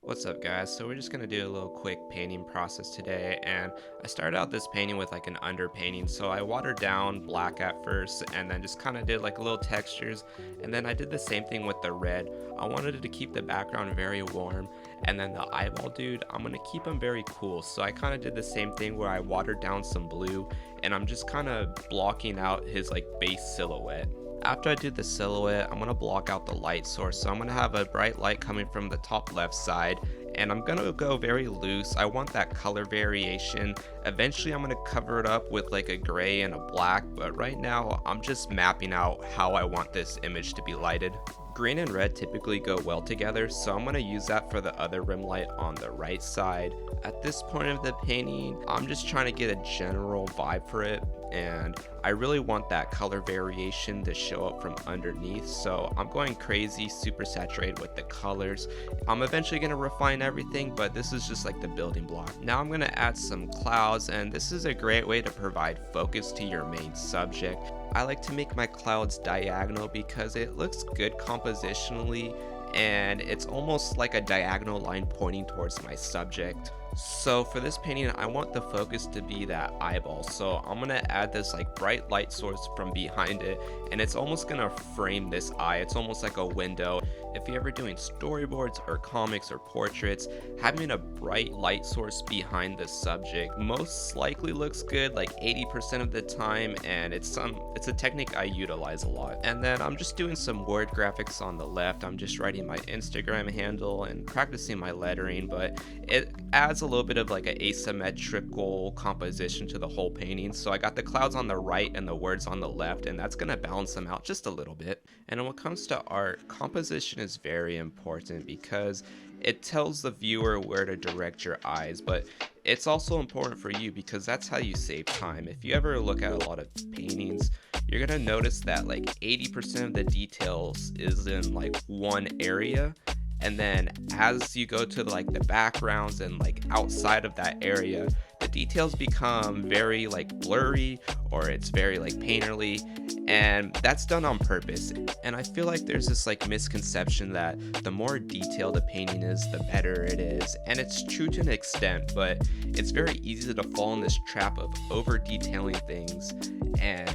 What's up, guys? So we're just gonna do a little quick painting process today, and I started out this painting with like an underpainting. So I watered down black at first, and then just kind of did like little textures, and then I did the same thing with the red. I wanted to keep the background very warm, and then the eyeball dude, I'm gonna keep him very cool. So I kind of did the same thing where I watered down some blue, and I'm just kind of blocking out his like base silhouette. After I do the silhouette, I'm going to block out the light source. So I'm going to have a bright light coming from the top left side, and I'm going to go very loose. I want that color variation. Eventually I'm going to cover it up with like a gray and a black, but right now I'm just mapping out how I want this image to be lighted. Green and red typically go well together, so I'm going to use that for the other rim light on the right side. At this point of the painting, I'm just trying to get a general vibe for it, and I really want that color variation to show up from underneath, so I'm going crazy, super saturated with the colors. I'm eventually going to refine everything, but this is just like the building block. Now I'm going to add some clouds, and this is a great way to provide focus to your main subject. I like to make my clouds diagonal because it looks good compositionally, and it's almost like a diagonal line pointing towards my subject. So for this painting, I want the focus to be that eyeball. So I'm gonna add this like bright light source from behind it, and it's almost gonna frame this eye. It's almost like a window. If you're ever doing storyboards or comics or portraits, having a bright light source behind the subject most likely looks good like 80% of the time, and it's a technique I utilize a lot. And then I'm just doing some word graphics on the left. I'm just writing my Instagram handle and practicing my lettering, but it adds a little bit of like an asymmetrical composition to the whole painting. So I got the clouds on the right and the words on the left, and that's gonna balance them out just a little bit. And when it comes to art, composition is very important because it tells the viewer where to direct your eyes, but it's also important for you because that's how you save time. If you ever look at a lot of paintings, you're gonna notice that like 80% of the details is in like one area, and then as you go to like the backgrounds and like outside of that area, the details become very like blurry, or it's very like painterly, and that's done on purpose. And I feel like there's this like misconception that the more detailed a painting is, the better it is, and it's true to an extent, but it's very easy to fall in this trap of over detailing things and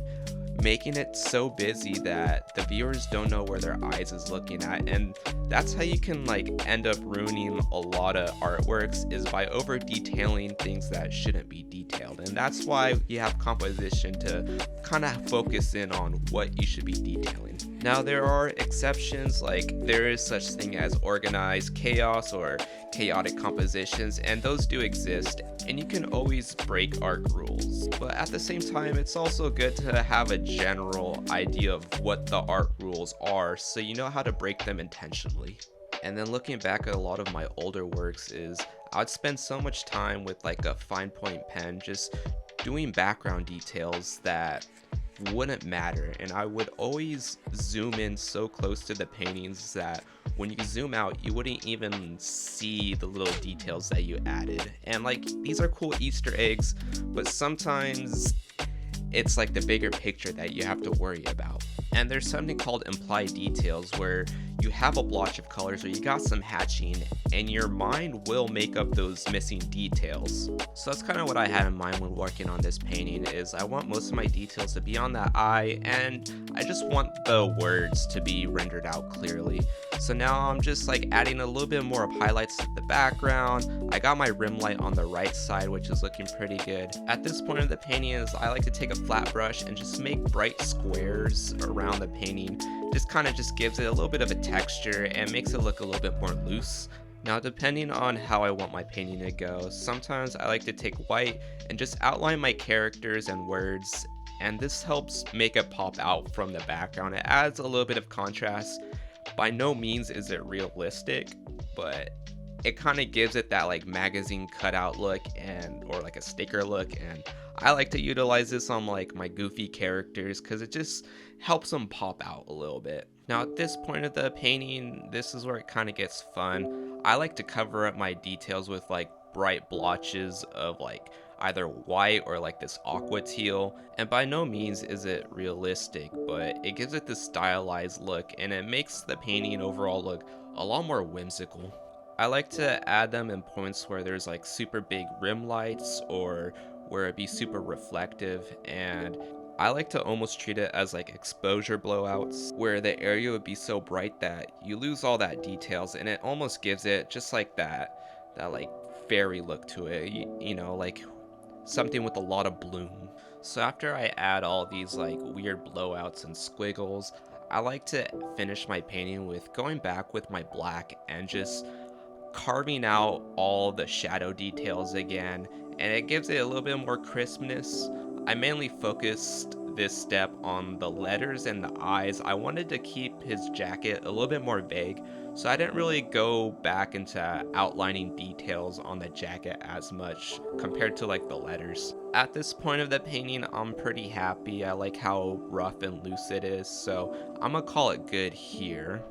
making it so busy that the viewers don't know where their eyes is looking at. And that's how you can like end up ruining a lot of artworks, is by over detailing things that shouldn't be detailed. And that's why you have composition, to kind of focus in on what you should be detailing. Now there are exceptions, like there is such thing as organized chaos or chaotic compositions, and those do exist, and you can always break art rules. But at the same time, it's also good to have a general idea of what the art rules are, so you know how to break them intentionally. And then looking back at a lot of my older works, is I'd spend so much time with like a fine point pen just doing background details that wouldn't matter, and I would always zoom in so close to the paintings that when you zoom out you wouldn't even see the little details that you added. And like, these are cool Easter eggs, but sometimes it's like the bigger picture that you have to worry about. And there's something called implied details, where you have a blotch of colors or you got some hatching, and your mind will make up those missing details. So that's kind of what I had in mind when working on this painting, is I want most of my details to be on that eye, and I just want the words to be rendered out clearly. So now I'm just like adding a little bit more of highlights to the background. I got my rim light on the right side, which is looking pretty good. At this point of the painting, is I like to take a flat brush and just make bright squares around the painting. Just kind of just gives it a little bit of a texture and makes it look a little bit more loose. Now, depending on how I want my painting to go, sometimes I like to take white and just outline my characters and words, and this helps make it pop out from the background. It adds a little bit of contrast. By no means is it realistic, but it kind of gives it that like magazine cutout look, and or like a sticker look, and I like to utilize this on like my goofy characters because it just helps them pop out a little bit. Now at this point of the painting, this is where it kind of gets fun. I like to cover up my details with like bright blotches of like either white or like this aqua teal, and by no means is it realistic, but it gives it this stylized look, and it makes the painting overall look a lot more whimsical. I like to add them in points where there's like super big rim lights or where it be super reflective, and I like to almost treat it as like exposure blowouts where the area would be so bright that you lose all that details and it almost gives it just like that like fairy look to it. Like something with a lot of bloom. So after I add all these like weird blowouts and squiggles, I like to finish my painting with going back with my black and just carving out all the shadow details again, and it gives it a little bit more crispness. I mainly focused this step on the letters and the eyes. I wanted to keep his jacket a little bit more vague, so I didn't really go back into outlining details on the jacket as much compared to like the letters. At this point of the painting, I'm pretty happy. I like how rough and loose it is, so I'm gonna call it good here.